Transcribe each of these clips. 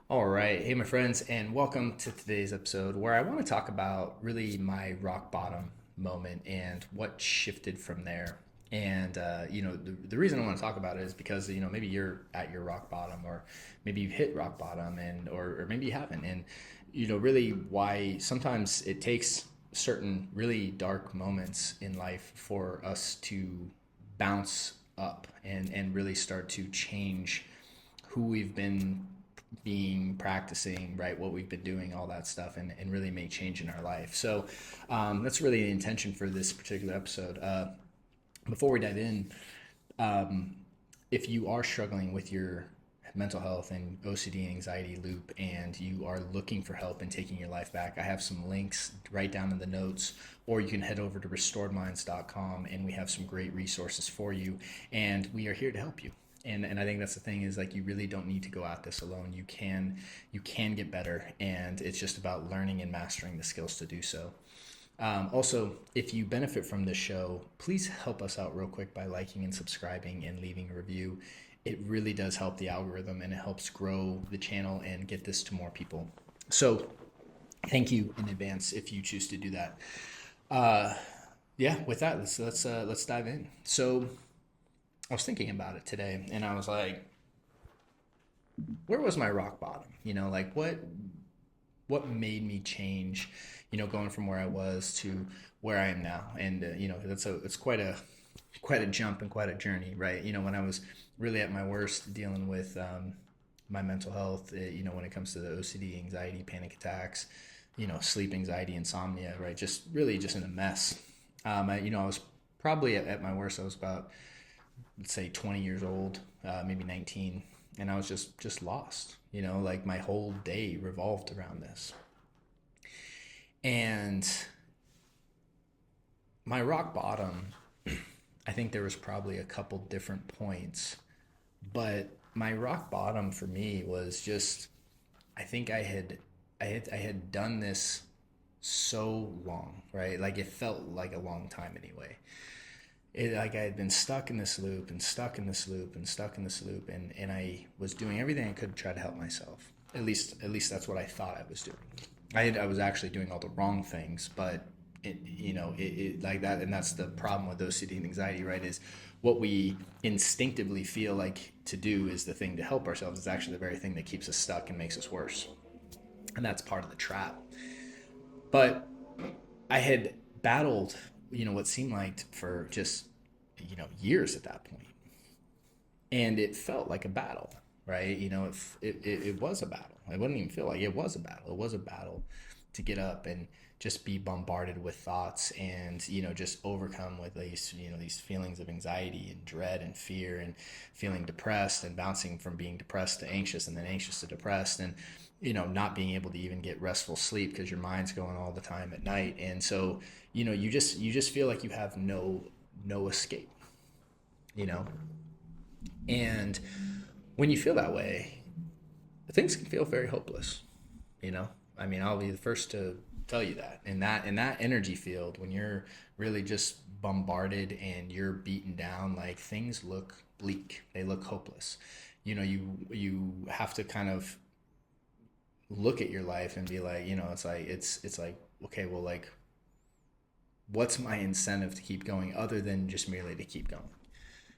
All right. Hey, my friends, and welcome to today's episode where I want to talk about really my rock bottom moment and what shifted from there. And, the reason I want to talk about it is because, maybe you're at your rock bottom or maybe you've hit rock bottom or maybe you haven't. And, really why sometimes it takes certain really dark moments in life for us to bounce up and really start to change who we've been being practicing, right, what we've been doing, all that stuff, and really make change in our life. So that's really the intention for this particular episode. Before we dive in, um, if you are struggling with your mental health and OCD and anxiety loop and you are looking for help in taking your life back, I have some links right down in the notes, or you can head over to restoredminds.com and we have some great resources for you. And we are here to help you. And I think that's the thing is like you really don't need to go at this alone. You can get better, and it's just about learning and mastering the skills to do so. Also, if you benefit from this show, please help us out real quick by liking and subscribing and leaving a review. It really does help the algorithm and it helps grow the channel and get this to more people. So, thank you in advance if you choose to do that. Uh, yeah, with that, let's dive in. So, I was thinking about it today, and I was like, where was my rock bottom? Like what made me change, going from where I was to where I am now. And it's quite a jump and quite a journey, right? When I was really at my worst dealing with my mental health, when it comes to the OCD, anxiety, panic attacks, sleep anxiety, insomnia, right? Just really just in a mess. I was probably at my worst. I was about, let's say, 20 years old, maybe 19, and I was just lost. Like my whole day revolved around this. And my rock bottom, I think there was probably a couple different points, but my rock bottom for me was just, I think I had done this so long, right? Like it felt like a long time anyway. Like I had been stuck in this loop and stuck in this loop and stuck in this loop, and I was doing everything I could to try to help myself. At least that's what I thought I was doing. I was actually doing all the wrong things, but it like that, and that's the problem with OCD and anxiety, right? Is what we instinctively feel like to do is the thing to help ourselves is actually the very thing that keeps us stuck and makes us worse, and that's part of the trap. But I had battled, what seemed like for just, years at that point. And it felt like a battle, right? It was a battle. It wouldn't even feel like it was a battle. It was a battle to get up and just be bombarded with thoughts and, just overcome with these feelings of anxiety and dread and fear and feeling depressed and bouncing from being depressed to anxious and then anxious to depressed and, not being able to even get restful sleep because your mind's going all the time at night. And so, you just feel like you have no escape, you know? And when you feel that way, things can feel very hopeless, you know? I mean, I'll be the first to tell you that. In that energy field, when you're really just bombarded and you're beaten down, like things look bleak. They look hopeless. You have to kind of look at your life and be like, it's like okay, well, like what's my incentive to keep going other than just merely to keep going?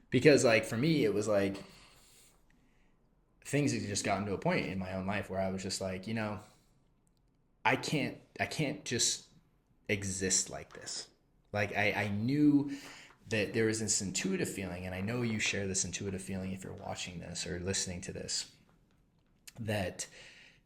Because like for me, it was like things had just gotten to a point in my own life where I was just like, I can't just exist like this. Like I knew that there was this intuitive feeling, and I know you share this intuitive feeling if you're watching this or listening to this, that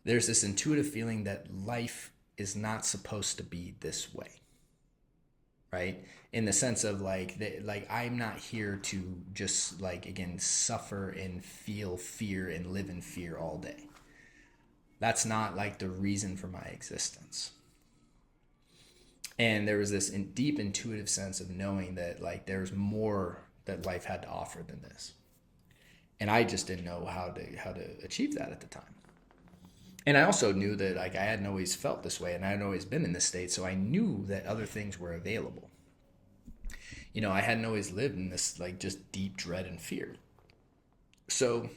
there's this intuitive feeling that life is not supposed to be this way, right? In the sense of like I'm not here to just like again suffer and feel fear and live in fear all day. That's not like the reason for my existence. And there was this deep intuitive sense of knowing that like there's more that life had to offer than this, and I just didn't know how to achieve that at the time. And I also knew that like I hadn't always felt this way and I hadn't always been in this state, so I knew that other things were available. I hadn't always lived in this like just deep dread and fear. So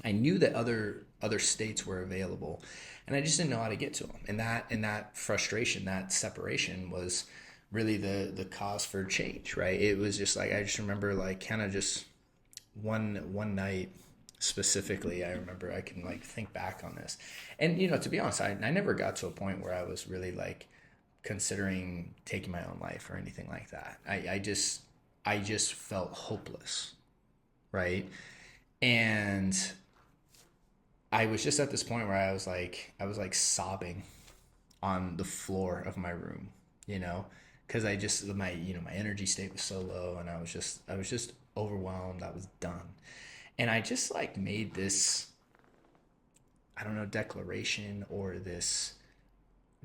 I knew that other other states were available, and I just didn't know how to get to them. And that frustration, that separation, was really the cause for change, right? It was just like, I just remember like kind of just one night specifically. I remember, I can like think back on this, and to be honest, I never got to a point where I was really like considering taking my own life or anything like that. I just felt hopeless, right? And I was just at this point where I was like sobbing on the floor of my room, you know, because I just my energy state was so low, and I was just overwhelmed. I was done, and I just like made this, I don't know, declaration or this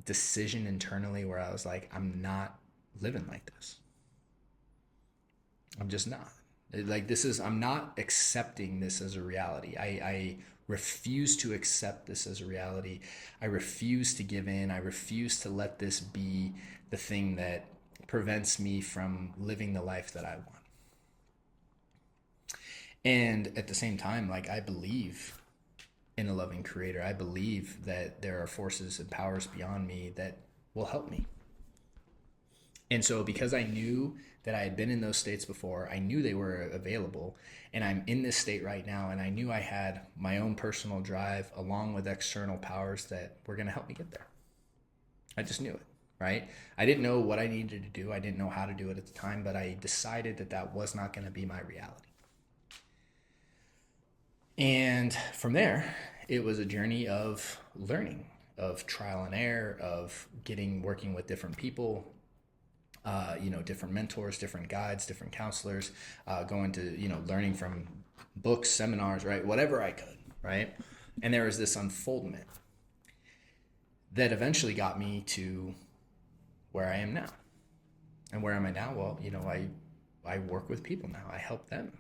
decision internally where I was like, I'm not living like this. I'm just not. Like, this is, I'm not accepting this as a reality. I refuse to accept this as a reality. I refuse to give in. I refuse to let this be the thing that prevents me from living the life that I want. And at the same time, like, I believe in a loving creator. I believe that there are forces and powers beyond me that will help me. And so, because I knew that I had been in those states before, I knew they were available, and I'm in this state right now, and I knew I had my own personal drive along with external powers that were going to help me get there. I just knew it, right? I didn't know what I needed to do. I didn't know how to do it at the time, but I decided that that was not going to be my reality. And from there, it was a journey of learning, of trial and error, of working with different people, different mentors, different guides, different counselors, going to, learning from books, seminars, right? Whatever I could, right? And there was this unfoldment that eventually got me to where I am now. And where am I now? Well, I work with people now. I help them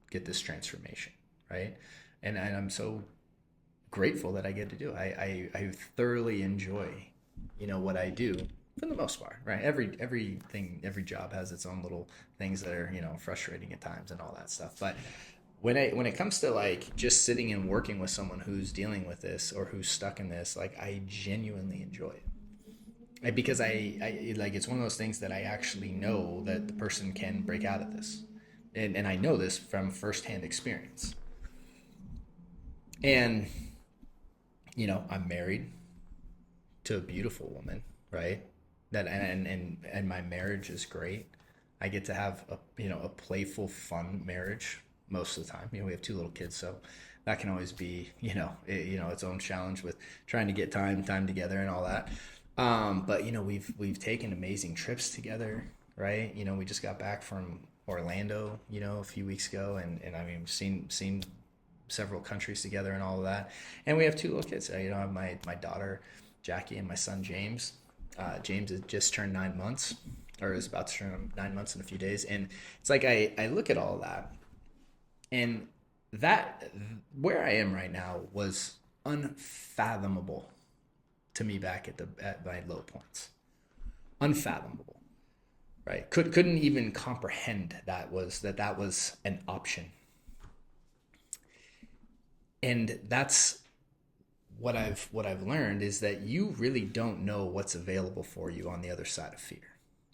get this transformation, right? And I'm so grateful that I get to do it. I thoroughly enjoy, what I do for the most part, right? Every job has its own little things that are, frustrating at times and all that stuff. But when it comes to like just sitting and working with someone who's dealing with this or who's stuck in this, like, I genuinely enjoy it. Because I like, it's one of those things that I actually know that the person can break out of this. And I know this from firsthand experience. And, I'm married to a beautiful woman, right? That and my marriage is great. I get to have a playful, fun marriage most of the time. We have two little kids, so that can always be its own challenge with trying to get time together and all that. But we've taken amazing trips together, right? We just got back from Orlando, a few weeks ago, and I mean, we've seen several countries together and all of that. And we have two little kids. I have my daughter Jackie and my son James. James has just turned 9 months, or is about to turn 9 months in a few days. And it's like I look at all that, and that where I am right now was unfathomable to me back at my low points. Unfathomable, right? Couldn't even comprehend that was an option. And that's what I've learned, is that you really don't know what's available for you on the other side of fear.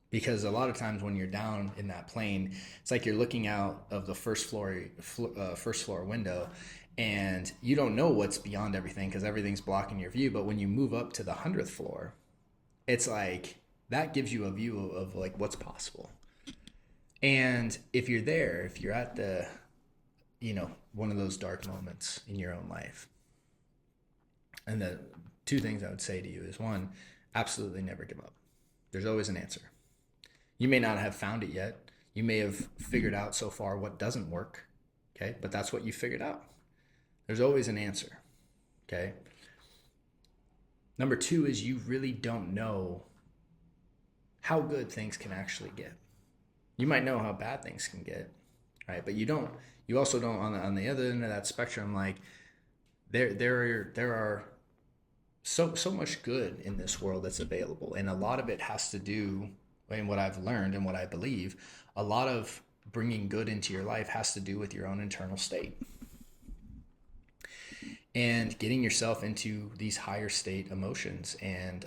Because a lot of times when you're down in that plane, it's like you're looking out of the first floor window, and you don't know what's beyond everything because everything's blocking your view. But when you move up to the 100th floor, it's like that gives you a view of like what's possible. And if you're at the one of those dark moments in your own life, and the two things I would say to you is, one, absolutely never give up. There's always an answer. You may not have found it yet. You may have figured out so far what doesn't work, okay? But that's what you figured out. There's always an answer, okay? Number two is, you really don't know how good things can actually get. You might know how bad things can get, right? But you also don't, on the other end of that spectrum, like, there are so much good in this world that's available, and a lot of it has to do, and what I've learned and what I believe, a lot of bringing good into your life has to do with your own internal state. and getting yourself into these higher state emotions. And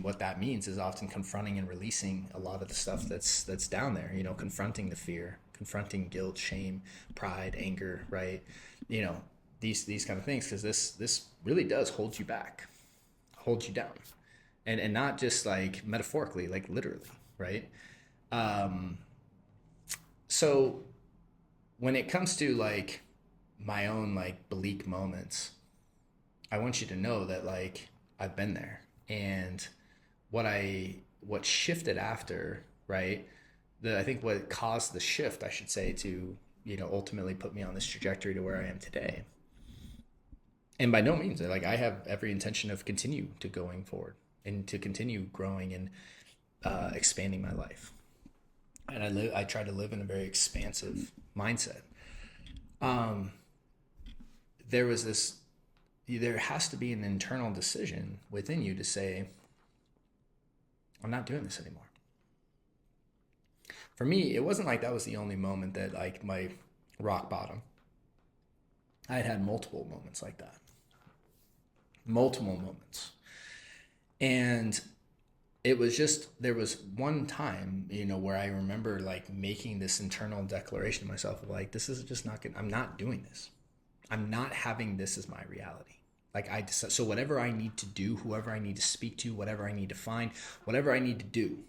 what that means is often confronting and releasing a lot of the stuff that's down there, confronting the fear, confronting guilt, shame, pride, anger, right? These kind of things, because this really does hold you back, hold you down, and not just like metaphorically, like literally, right? So when it comes to like my own like bleak moments, I want you to know that like I've been there. And what shifted after, right? I think what caused the shift, I should say, to ultimately put me on this trajectory to where I am today. And by no means, like, I have every intention of continue to going forward and to continue growing and expanding my life. And I try to live in a very expansive mindset. Um, there was this there has to be an internal decision within you to say, I'm not doing this anymore. For me, it wasn't like that was the only moment that like my rock bottom. I had multiple moments like that. Multiple moments. And it was just, there was one time, where I remember like making this internal declaration to myself of like, this is just not good. I'm not doing this. I'm not having this as my reality. Like I decide, so whatever I need to do, whoever I need to speak to, whatever I need to find, whatever I need to do,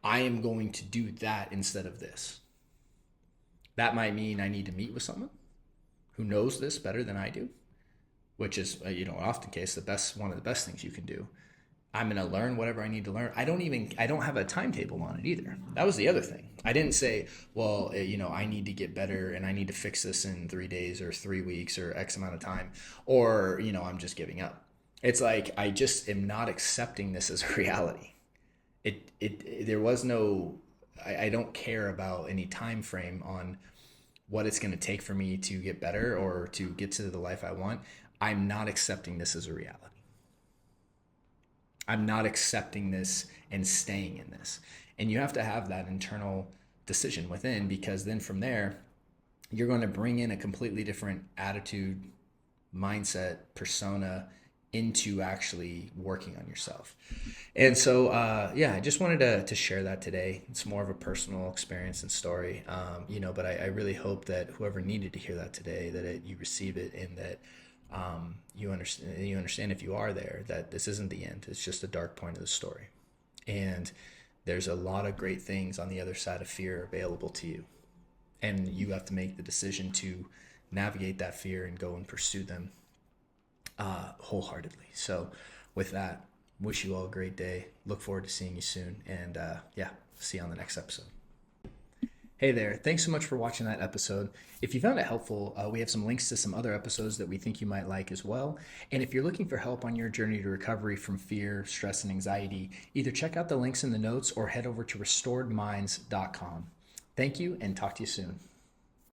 I am going to do that instead of this. That might mean I need to meet with someone who knows this better than I do, which is, often case one of the best things you can do. I'm going to learn whatever I need to learn. I don't have a timetable on it either. That was the other thing. I didn't say, well, I need to get better and I need to fix this in 3 days or 3 weeks or X amount of time, or, I'm just giving up. It's like, I just am not accepting this as a reality. There was no, I don't care about any time frame on what it's going to take for me to get better or to get to the life I want. I'm not accepting this as a reality. I'm not accepting this and staying in this. And you have to have that internal decision within, because then from there, you're going to bring in a completely different attitude, mindset, persona into actually working on yourself. And so, I just wanted to share that today. It's more of a personal experience and story, but I really hope that whoever needed to hear that today, that you receive it, and that you understand if you are there, that this isn't the end. It's just a dark point of the story. And there's a lot of great things on the other side of fear available to you. And you have to make the decision to navigate that fear and go and pursue them wholeheartedly. So with that, wish you all a great day. Look forward to seeing you soon. And see you on the next episode. Hey there, thanks so much for watching that episode. If you found it helpful, we have some links to some other episodes that we think you might like as well. And if you're looking for help on your journey to recovery from fear, stress, and anxiety, either check out the links in the notes or head over to restoredminds.com. Thank you, and talk to you soon.